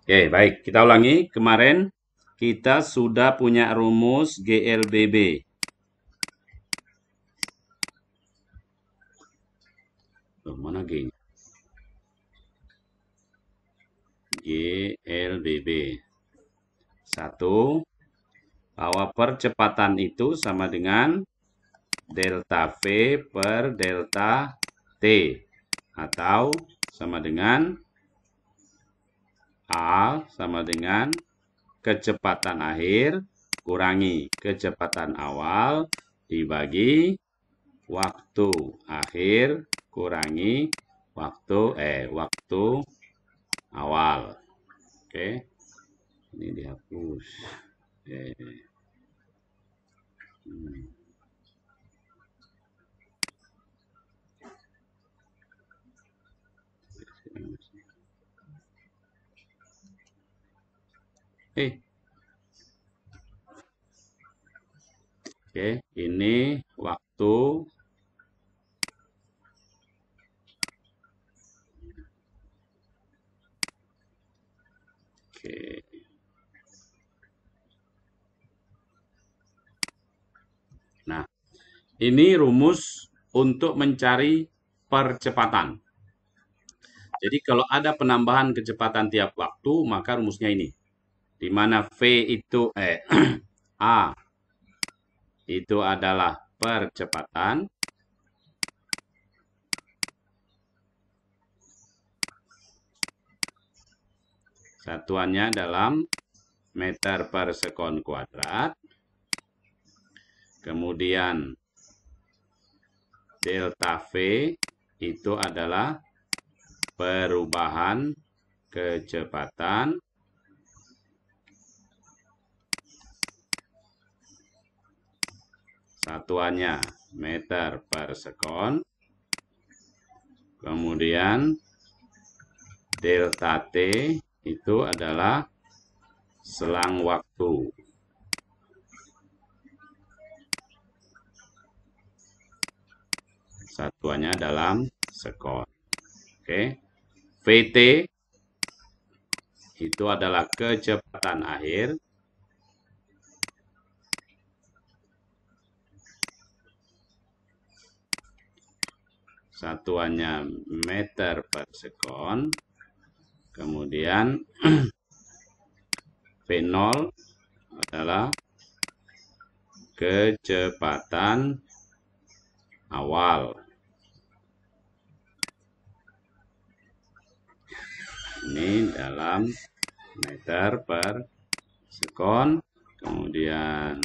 Oke, baik. Kita ulangi. Kemarin kita sudah punya rumus GLBB. Loh, mana G-nya? GLBB. Satu, bahwa percepatan itu sama dengan delta V per delta T. Atau sama dengan A sama dengan kecepatan akhir kurangi kecepatan awal dibagi waktu akhir kurangi waktu awal. Oke, ini dihapus. Oke. Oke, ini waktu. Oke. Nah, ini rumus untuk mencari percepatan. Jadi kalau ada penambahan kecepatan tiap waktu, maka rumusnya ini. Di mana V itu A itu adalah percepatan. Satuannya dalam meter per sekon kuadrat. Kemudian delta V itu adalah perubahan kecepatan. Satuannya meter per sekon. Kemudian delta T itu adalah selang waktu. Satuannya dalam sekon. Oke. VT itu adalah kecepatan akhir. Satuannya meter per sekon. Kemudian V0 adalah kecepatan awal. Ini dalam meter per sekon. Kemudian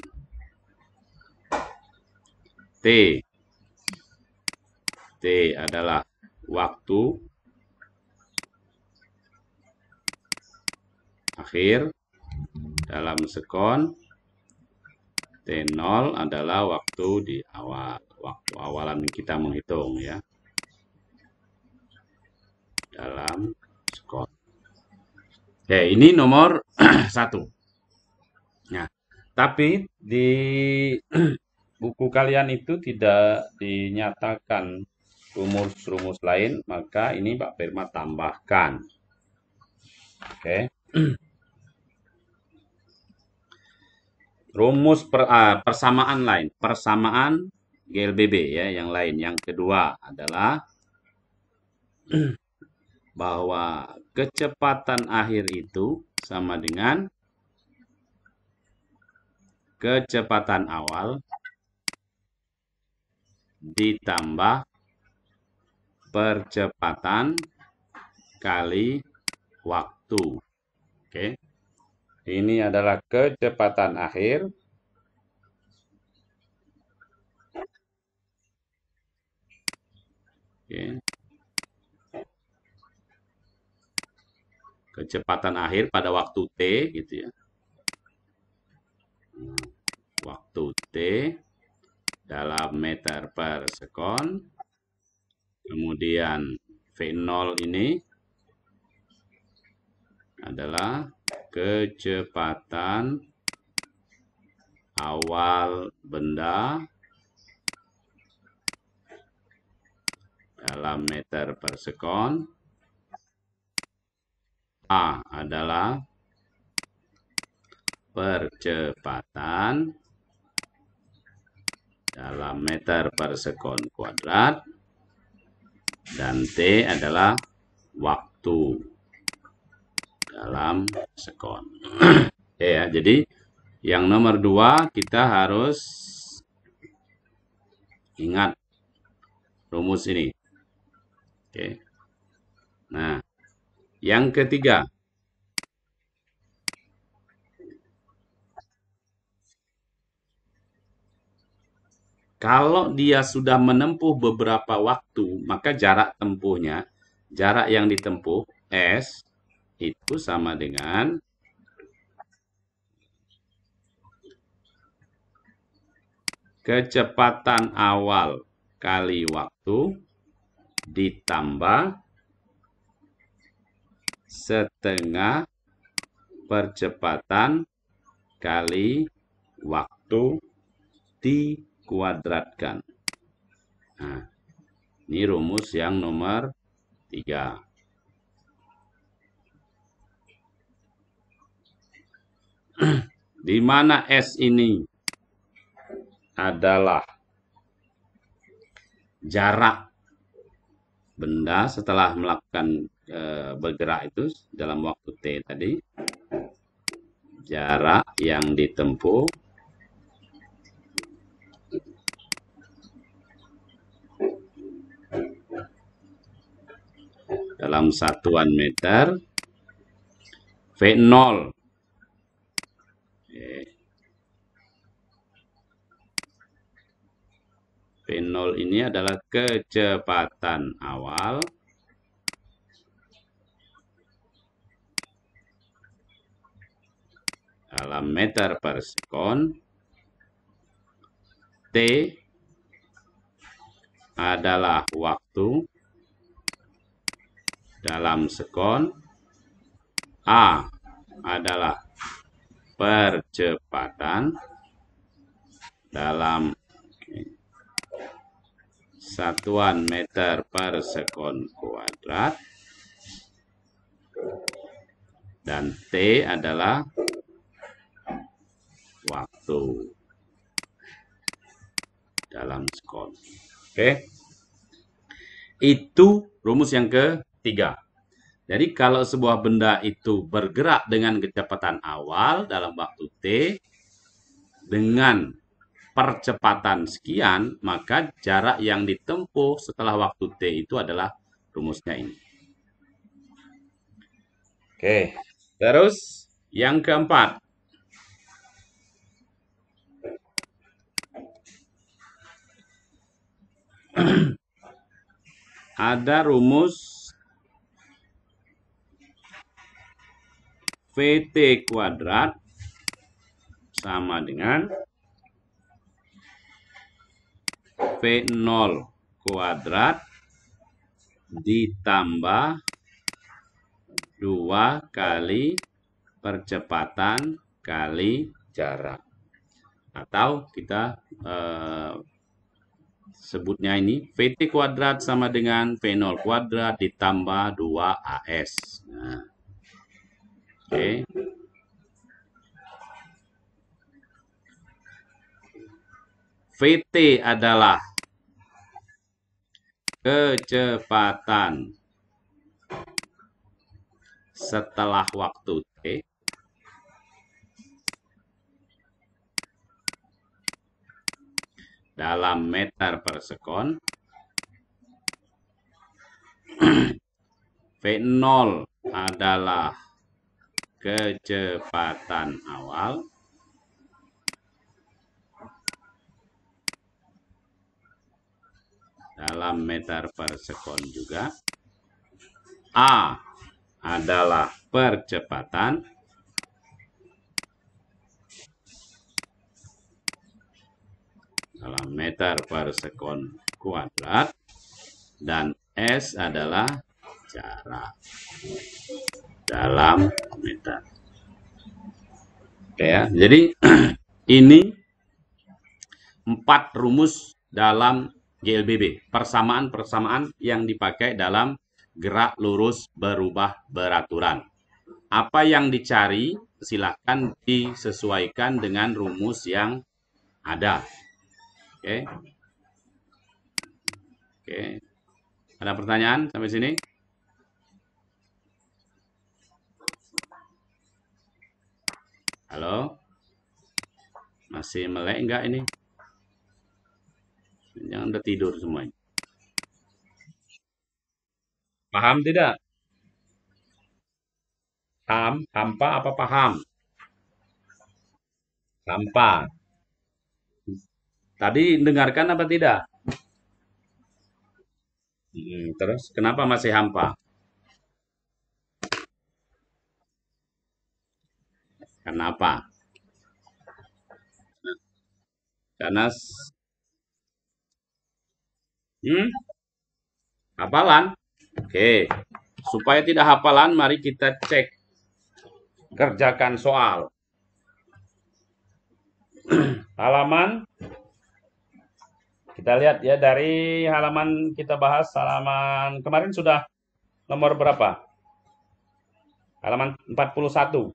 T. T adalah waktu akhir dalam sekon. T0 adalah waktu di awal. Waktu awalan kita menghitung ya. Dalam sekon. Oke, ini nomor 1. Nah, tapi di buku kalian itu tidak dinyatakan rumus-rumus lain, maka ini Pak Firman tambahkan. Oke. Rumus persamaan lain, persamaan GLBB ya, yang lain. Yang kedua adalah bahwa kecepatan akhir itu sama dengan kecepatan awal ditambah percepatan kali waktu. Oke. Ini adalah kecepatan akhir Oke. Kecepatan akhir pada waktu T gitu ya. Waktu T dalam meter per sekon. Kemudian V0 ini adalah kecepatan awal benda dalam meter per sekon. A adalah percepatan dalam meter per sekon kuadrat, dan T adalah waktu dalam sekon. Oke ya, jadi yang nomor 2 kita harus ingat rumus ini. Oke. Nah, yang ketiga, kalau dia sudah menempuh beberapa waktu, maka jarak tempuhnya, jarak yang ditempuh, S, itu sama dengan kecepatan awal kali waktu ditambah setengah percepatan kali waktu dikuadratkan. Nah, ini rumus yang nomor 3. Di mana S ini adalah jarak benda setelah melakukan bergerak itu dalam waktu T tadi. Jarak yang ditempuh dalam satuan meter, V0. V0 ini adalah kecepatan awal dalam meter per sekon. T adalah waktu dalam sekon. A adalah percepatan dalam satuan meter per sekon kuadrat. Dan T adalah waktu dalam sekon. Oke. Itu rumus yang ketiga. Jadi kalau sebuah benda itu bergerak dengan kecepatan awal dalam waktu T dengan percepatan sekian, maka jarak yang ditempuh setelah waktu T itu adalah rumusnya ini. Oke. Terus yang keempat. Ada rumus VT kuadrat sama dengan V0 kuadrat ditambah 2 kali percepatan kali jarak. Atau kita sebutnya ini VT kuadrat sama dengan V0 kuadrat ditambah 2AS. Nah, oke. VT adalah kecepatan setelah waktu T dalam meter per sekon. V0 adalah kecepatan awal dalam meter per sekon juga. A adalah percepatan dalam meter per sekon kuadrat, dan S adalah jarak dalam meter. Oke ya, jadi ini 4 rumus dalam GLBB, persamaan-persamaan yang dipakai dalam gerak lurus berubah beraturan. Apa yang dicari silahkan disesuaikan dengan rumus yang ada. Oke, oke. Ada pertanyaan sampai sini? Halo? Masih melek enggak ini? Jangan udah tidur semuanya. Paham tidak? Hampa apa paham? Hampa. Tadi dengarkan apa tidak? Terus kenapa masih hampa? Kenapa? Karena hmm, hafalan. Oke. Supaya tidak hafalan, mari kita cek kerjakan soal. Halaman kita lihat ya dari halaman kita bahas halaman kemarin sudah nomor berapa? Halaman 41.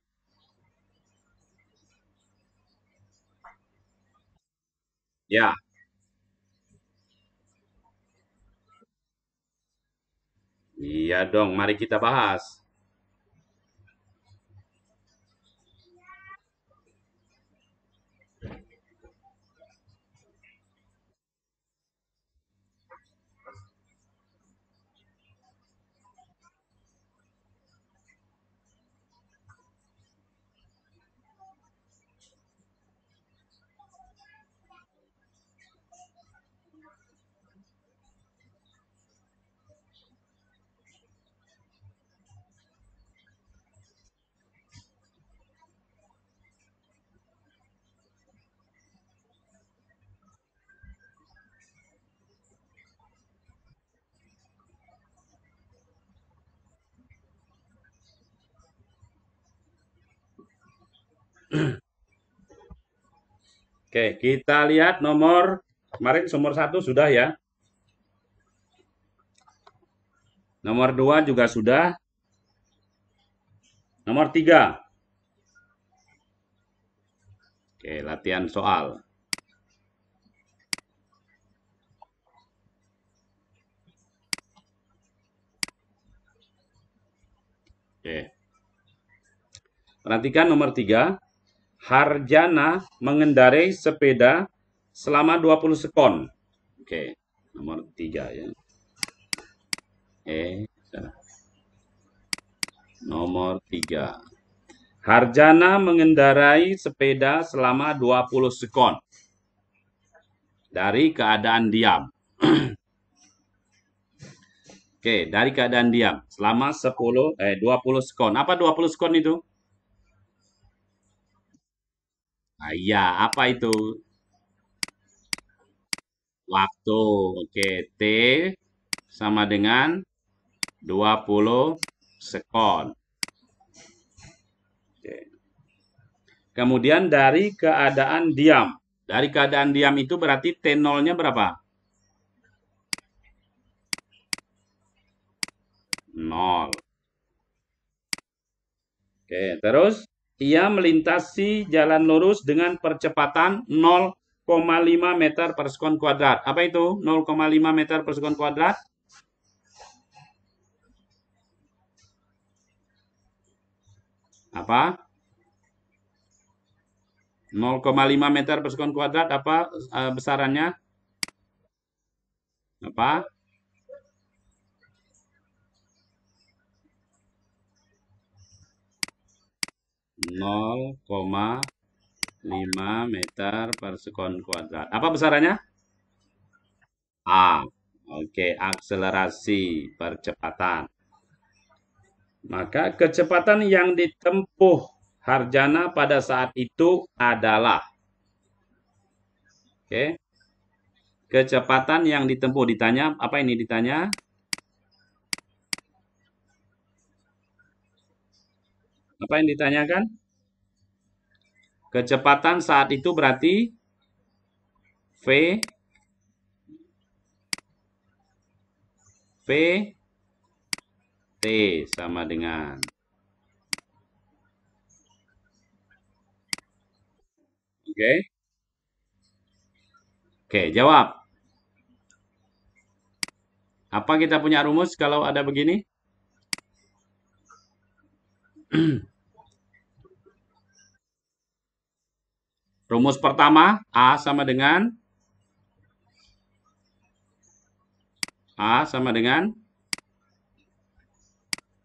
Ya, iya dong, mari kita bahas. Oke, kita lihat nomor kemarin nomor 1 sudah ya. Nomor 2 juga sudah. Nomor 3. Oke, latihan soal. Oke. Perhatikan nomor 3. Harjana mengendarai sepeda selama 20 sekon. Oke, nomor 3 ya. Nomor 3. Harjana mengendarai sepeda selama 20 sekon. Dari keadaan diam. Oke, dari keadaan diam selama 20 sekon. Apa 20 sekon itu? Ah, iya, apa itu? Waktu. Oke, T sama dengan 20 sekon. Oke. Kemudian dari keadaan diam. Dari keadaan diam itu berarti T0-nya berapa? 0. Oke, terus ia melintasi jalan lurus dengan percepatan 0,5 meter per sekon kuadrat. Apa itu 0,5 meter per sekon kuadrat? Apa? 0,5 meter per sekon kuadrat apa besarannya? Apa? Nol koma 5 meter per sekon kuadrat. Apa besarannya? A. Oke, akselerasi percepatan. Maka kecepatan yang ditempuh Harjana pada saat itu adalah oke. Kecepatan yang ditempuh ditanya apa ini ditanya? Apa yang ditanyakan? Kecepatan saat itu berarti V V T sama dengan Oke. Oke, jawab. Apa kita punya rumus kalau ada begini? Rumus pertama, A sama dengan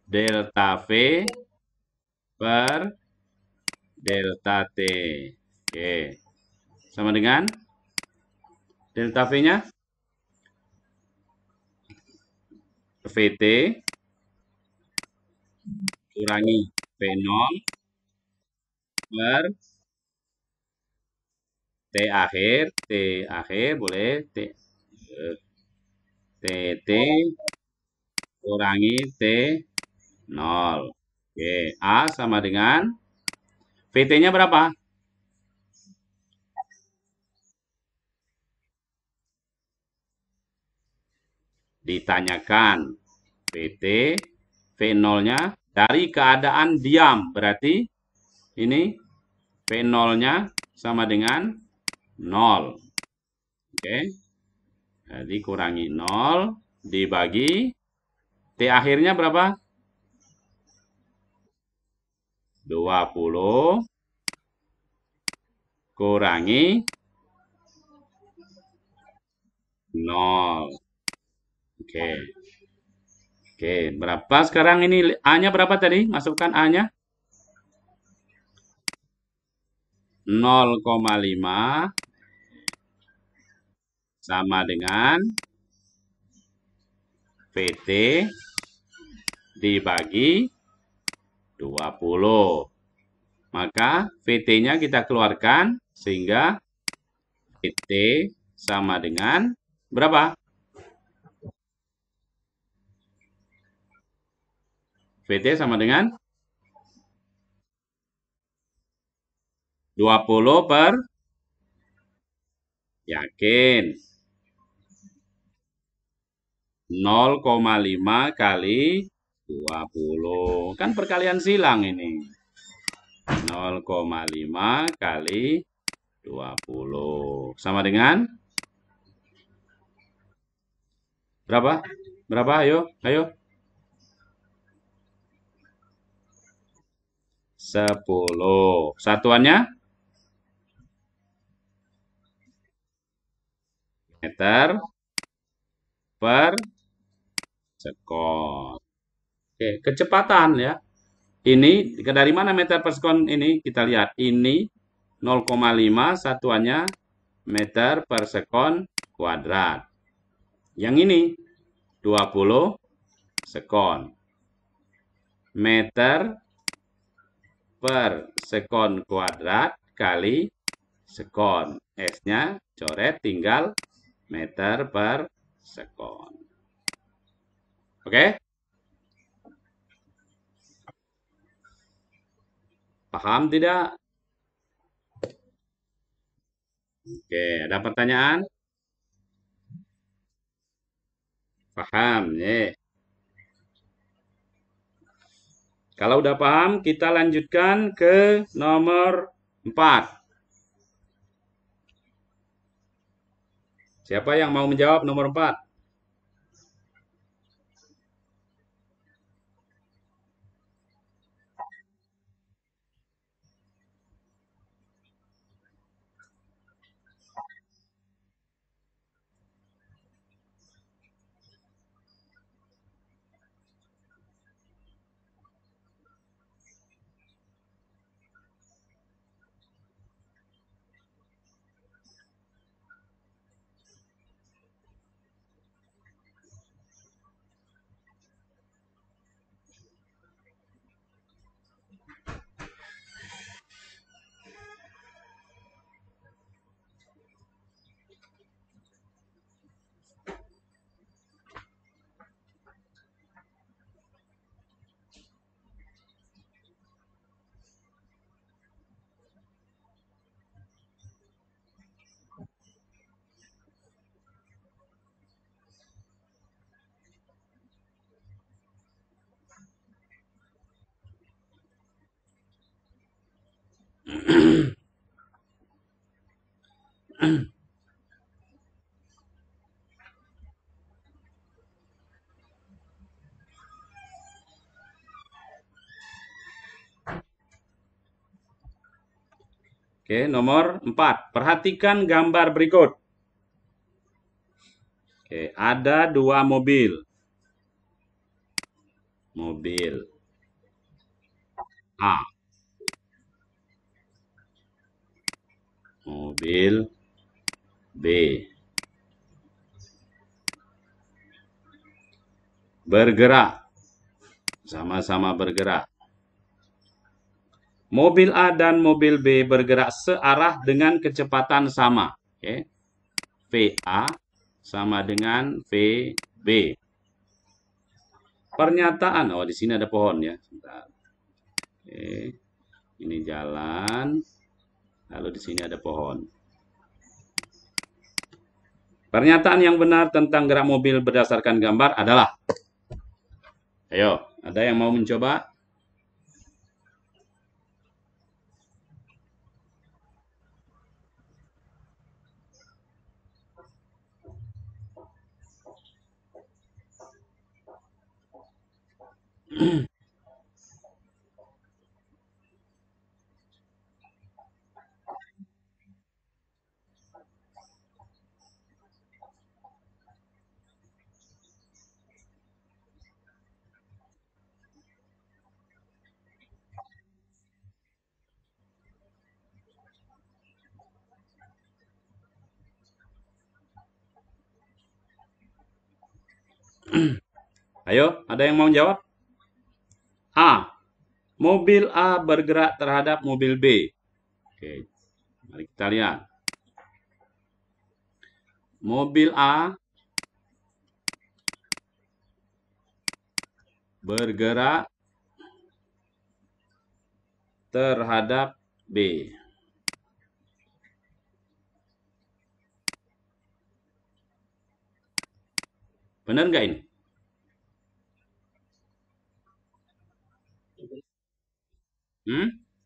delta V per delta T. Oke. Sama dengan delta V-nya VT kurangi V0 per T akhir boleh TT kurangi T0. Oke, A sama dengan VT-nya berapa? Ditanyakan VT, V0-nya dari keadaan diam. Berarti ini V0-nya sama dengan 0. Oke. Jadi kurangi 0 dibagi T akhirnya berapa? 20 kurangi 0. Oke. Oke, berapa sekarang ini A-nya berapa tadi? Masukkan A-nya. 0,5 sama dengan VT dibagi 20. Maka VT-nya kita keluarkan sehingga VT sama dengan berapa? VT sama dengan 20 per yakin 0,5 kali 20. Kan perkalian silang ini. 0,5 kali 20. Sama dengan berapa? Berapa? Ayo, ayo. 10. Satuannya meter per sekon. Oke, kecepatan ya. Ini dari mana meter per sekon ini? Kita lihat. Ini 0,5 satuannya meter per sekon kuadrat. Yang ini 20 sekon. Meter per sekon kuadrat kali sekon. S-nya coret tinggal meter per sekon. Oke? Paham tidak? Oke, ada pertanyaan? Paham, ya. Kalau udah paham, kita lanjutkan ke nomor 4. Siapa yang mau menjawab nomor 4? Oke, nomor 4. Perhatikan gambar berikut. Oke, ada dua mobil. Mobil A, mobil B. Bergerak, sama-sama bergerak. Mobil A dan mobil B bergerak searah dengan kecepatan sama. Oke. VA sama dengan VB. Pernyataan, oh di sini ada pohon ya. Sebentar. Oke. Ini jalan, lalu di sini ada pohon. Pernyataan yang benar tentang gerak mobil berdasarkan gambar adalah, ayo, ada yang mau mencoba? Ayo, ada yang mau jawab? A. Mobil A bergerak terhadap mobil B. Oke, mari kita lihat. Mobil A bergerak terhadap B. Benar nggak ini?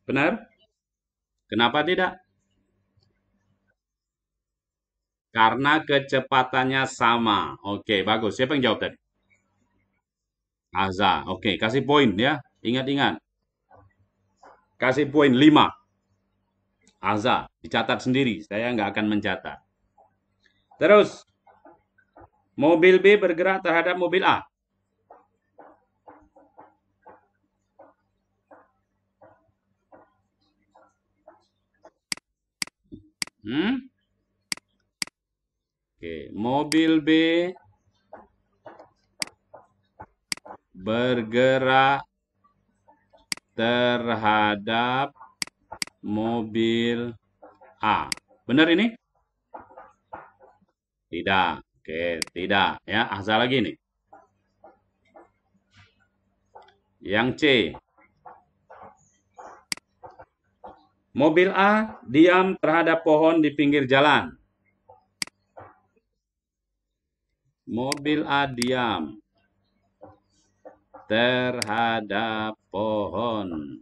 Benar? Kenapa tidak? Karena kecepatannya sama. Oke, bagus. Siapa yang jawab tadi? Azza. Oke, kasih poin ya. Ingat-ingat. Kasih poin 5. Azza, dicatat sendiri. Saya nggak akan mencatat. Terus, mobil B bergerak terhadap mobil A. Oke, mobil B bergerak terhadap mobil A. Benar ini? Tidak. Oke, tidak. Ya, asal lagi nih. Yang C. Mobil A diam terhadap pohon di pinggir jalan. Mobil A diam terhadap pohon.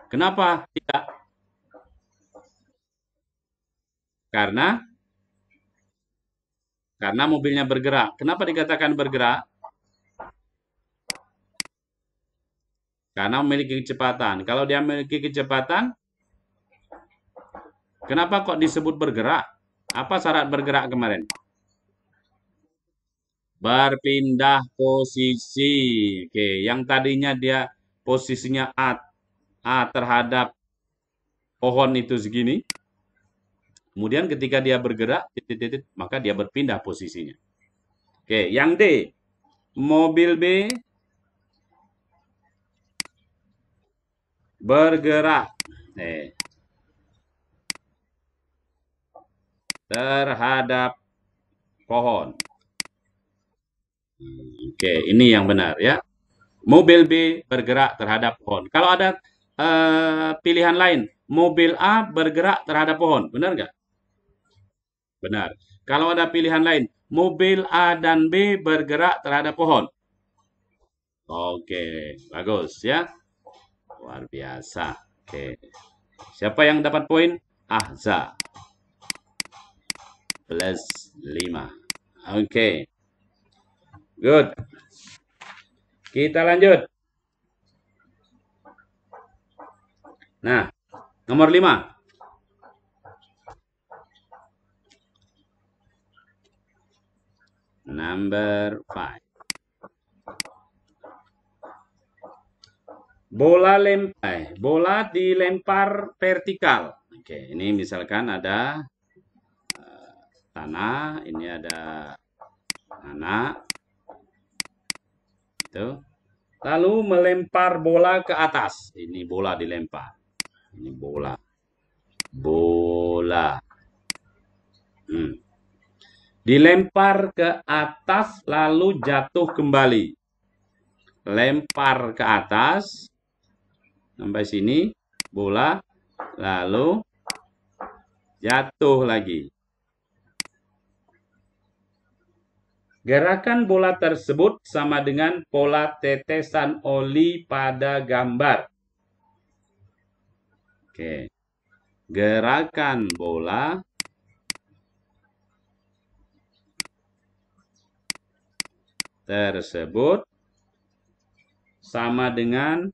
Kenapa tidak? Karena mobilnya bergerak. Kenapa dikatakan bergerak? Karena memiliki kecepatan. Kalau dia memiliki kecepatan, kenapa kok disebut bergerak? Apa syarat bergerak kemarin? Berpindah posisi. Oke, yang tadinya dia posisinya A terhadap pohon itu segini. Kemudian ketika dia bergerak, maka dia berpindah posisinya. Oke, yang D. Mobil B bergerak terhadap pohon. Oke, ini yang benar ya. Mobil B bergerak terhadap pohon. Kalau ada pilihan lain, mobil A bergerak terhadap pohon, benar nggak? Benar. Kalau ada pilihan lain, mobil A dan B bergerak terhadap pohon. Oke, bagus ya. Luar biasa. Oke. Siapa yang dapat poin? ahza plus 5. Oke. Good. Kita lanjut. Nah, nomor 5. Number 5. Bola dilempar vertikal. Oke, ini misalkan ada tanah, ini ada anak. Itu. Lalu melempar bola ke atas. Ini bola dilempar. Ini bola. Bola. Dilempar ke atas lalu jatuh kembali. Lempar ke atas. Sampai sini. Bola. Lalu jatuh lagi. Gerakan bola tersebut sama dengan pola tetesan oli pada gambar. Oke. Gerakan bola tersebut sama dengan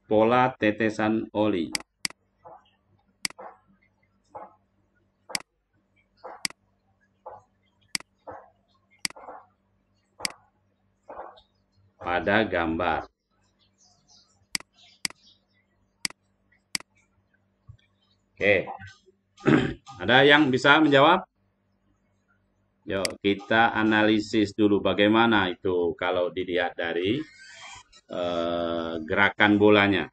pola tetesan oli. Pada gambar. Oke. Ada yang bisa menjawab? Yuk, kita analisis dulu bagaimana itu kalau dilihat dari gerakan bolanya.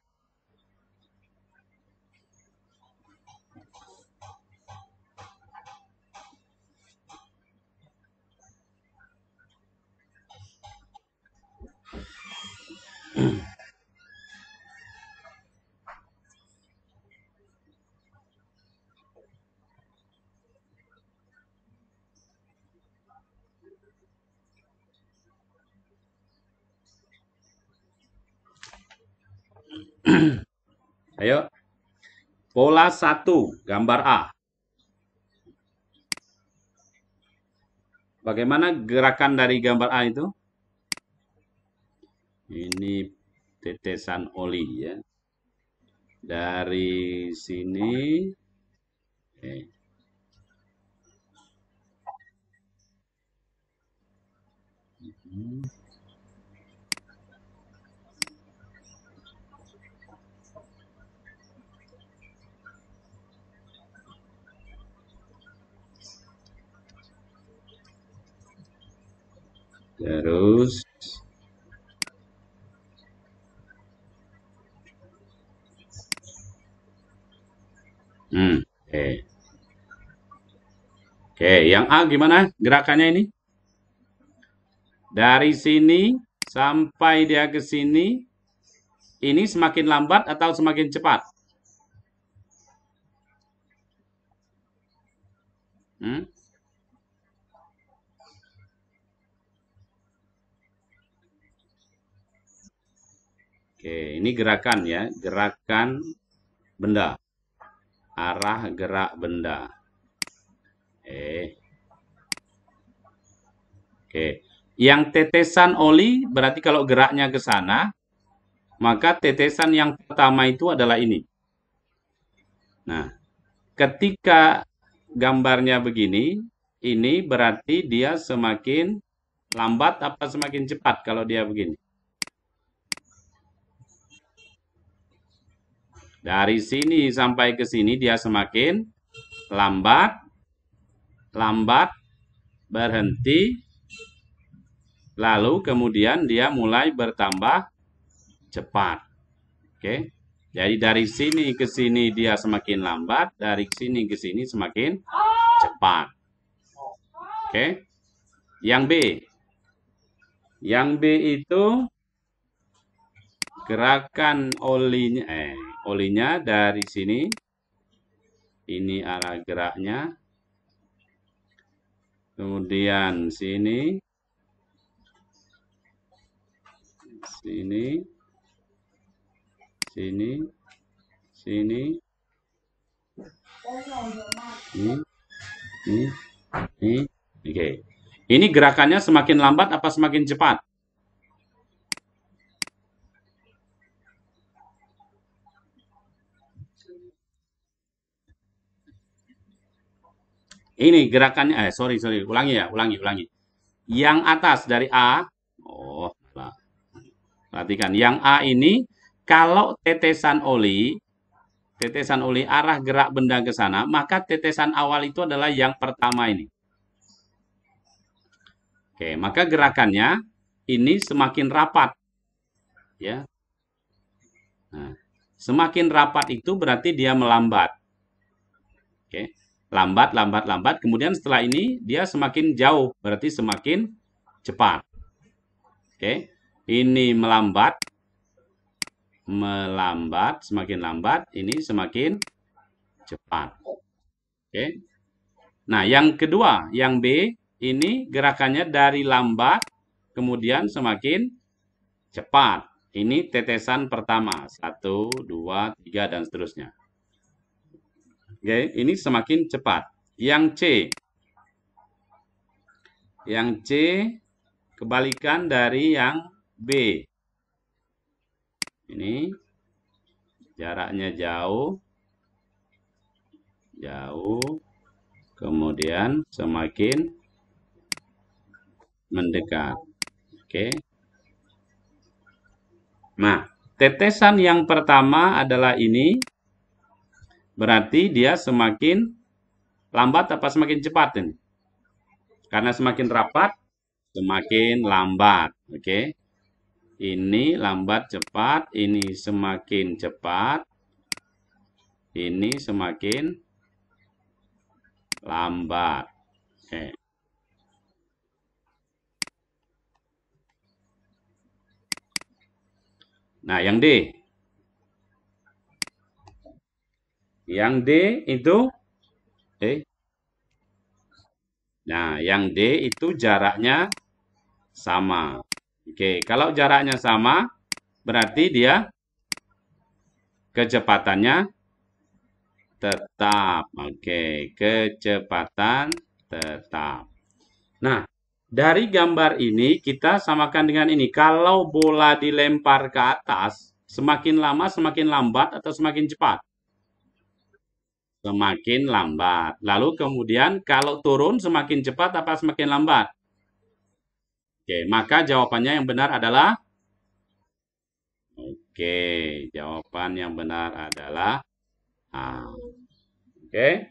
Ayo. Pola 1, gambar A. Bagaimana gerakan dari gambar A itu? Ini tetesan oli ya. Dari sini. Terus Oke, yang A gimana gerakannya ini? Dari sini sampai dia ke sini, ini semakin lambat atau semakin cepat? Oke, ini gerakan ya, gerakan benda. Arah gerak benda. Oke. Yang tetesan oli berarti kalau geraknya ke sana, maka tetesan yang pertama itu adalah ini. Nah, ketika gambarnya begini, ini berarti dia semakin lambat apa semakin cepat kalau dia begini? Dari sini sampai ke sini dia semakin lambat, berhenti, lalu kemudian dia mulai bertambah cepat. Oke. Jadi dari sini ke sini dia semakin lambat, dari sini ke sini semakin cepat. Oke. Yang B. Yang B itu gerakan olinya dari sini. Ini arah geraknya. Kemudian sini. sini, sini, sini, ini, ini. Oke. Ini gerakannya semakin lambat apa semakin cepat? Ini gerakannya, sorry, ulangi ya, ulangi. Yang atas dari A, oh, salah. Perhatikan, yang A ini, kalau tetesan oli arah gerak benda ke sana, maka tetesan awal itu adalah yang pertama ini. Oke, maka gerakannya ini semakin rapat, ya. Nah, semakin rapat itu berarti dia melambat. Oke, lambat. Kemudian setelah ini dia semakin jauh, berarti semakin cepat. Oke, ini melambat, semakin lambat, ini semakin cepat. Oke. Nah, yang kedua, yang B, ini gerakannya dari lambat, kemudian semakin cepat. Ini tetesan pertama, 1, 2, 3, dan seterusnya. Oke, ini semakin cepat. Yang C kebalikan dari yang B. Ini jaraknya jauh, kemudian semakin mendekat. Oke. Nah, tetesan yang pertama adalah ini, berarti dia semakin lambat apa semakin cepat ini? Karena semakin rapat, semakin lambat. Oke. Ini lambat cepat, ini semakin cepat, ini semakin lambat. Oke. Nah, yang D. Yang D itu Nah, yang D itu jaraknya sama. Oke, kalau jaraknya sama, berarti dia kecepatannya tetap. Oke, kecepatan tetap. Nah, dari gambar ini kita samakan dengan ini. Kalau bola dilempar ke atas, semakin lama semakin lambat atau semakin cepat? Semakin lambat. Lalu kemudian kalau turun semakin cepat apa semakin lambat? Oke, maka jawabannya yang benar adalah Oke, jawaban yang benar adalah A. Oke,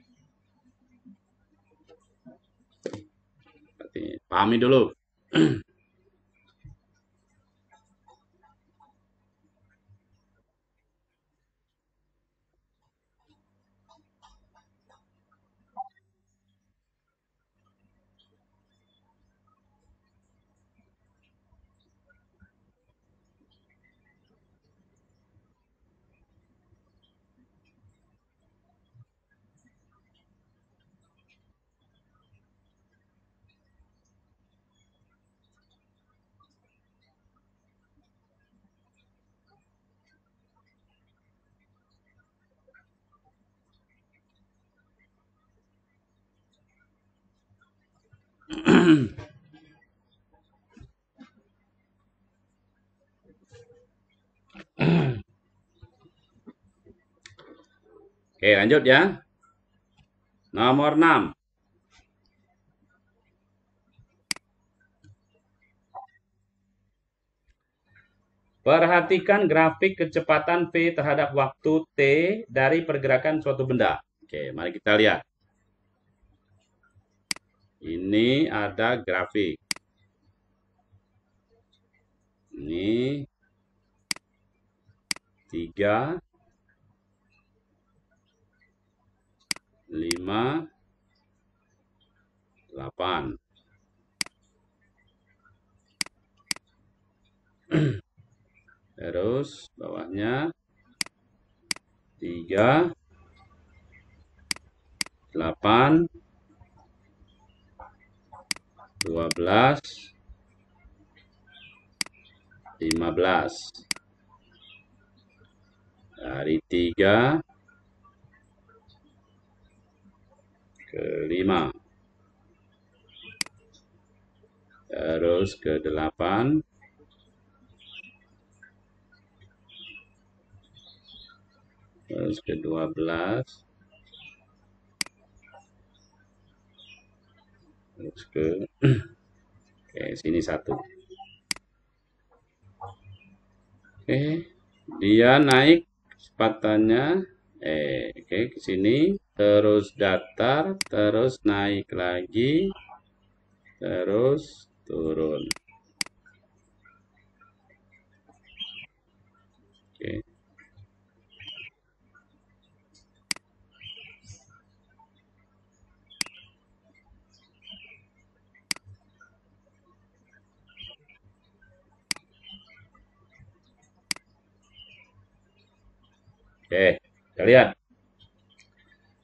pahami dulu. Oke, lanjut ya. Nomor 6. Perhatikan grafik kecepatan V terhadap waktu T dari pergerakan suatu benda. Oke, mari kita lihat. Ini ada grafik. Ini 3, 5, 8. Terus bawahnya 3, 8, 12, 15. Dari 3 ke 5. Terus ke 8. Terus ke 12. Terus ke oke, sini 1. Oke, dia naik kecepatannya oke ke sini, terus datar, terus naik lagi, terus turun. Oke. Oke, kita lihat.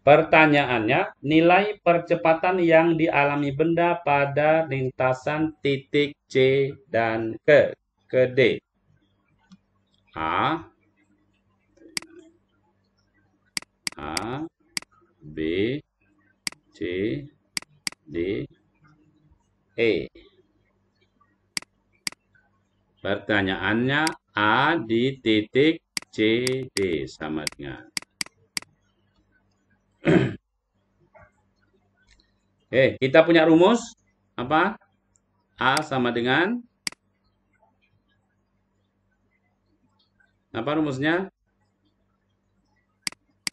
Pertanyaannya, nilai percepatan yang dialami benda pada lintasan titik C dan ke D. A, B, C, D, E. Pertanyaannya, A di titik C, D sama dengan. Oke, kita punya rumus. Apa? A sama dengan. Apa rumusnya?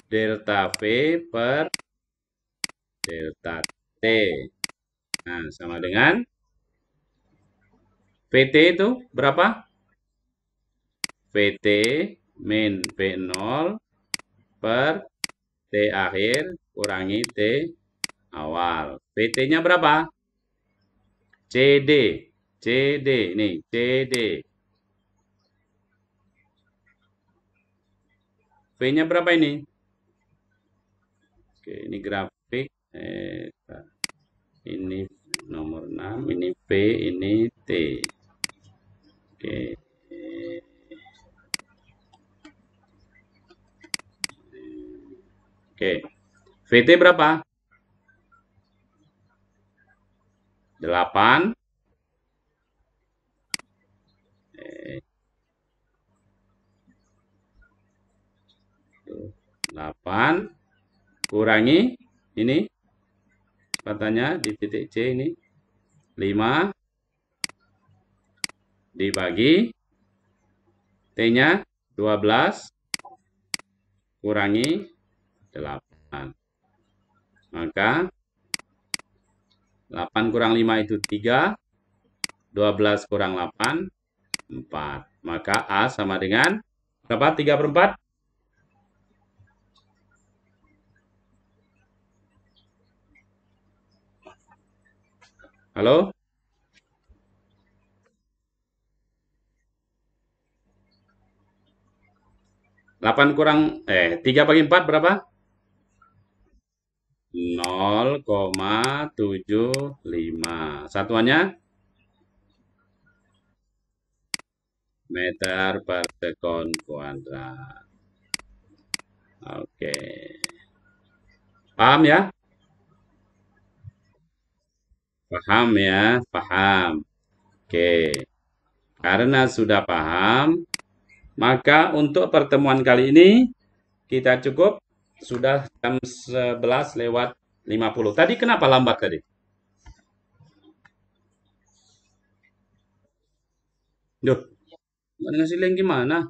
Delta V per delta T. Nah, sama dengan. VT itu berapa? VT min V0 per T akhir kurangi T awal. VT-nya berapa? CD. CD. Nih, CD. V-nya berapa ini? Oke, ini grafik. Ini nomor 6. Ini V, ini T. Oke. Oke. VT berapa? 8. 8 kurangi ini katanya di titik C ini 5 dibagi T-nya 12 kurangi 8. Maka 8 kurang 5 itu 3. 12 kurang 8 4. Maka A sama dengan berapa? 3/4? Halo? 8 kurang 3 bagi 4 berapa? 0,75. Satuannya meter per sekon kuadrat. Oke. Paham ya? Paham ya? Paham. Oke. Karena sudah paham, maka untuk pertemuan kali ini kita cukup sudah jam 11:50. Tadi kenapa lambat tadi? Duh, ngasih link gimana?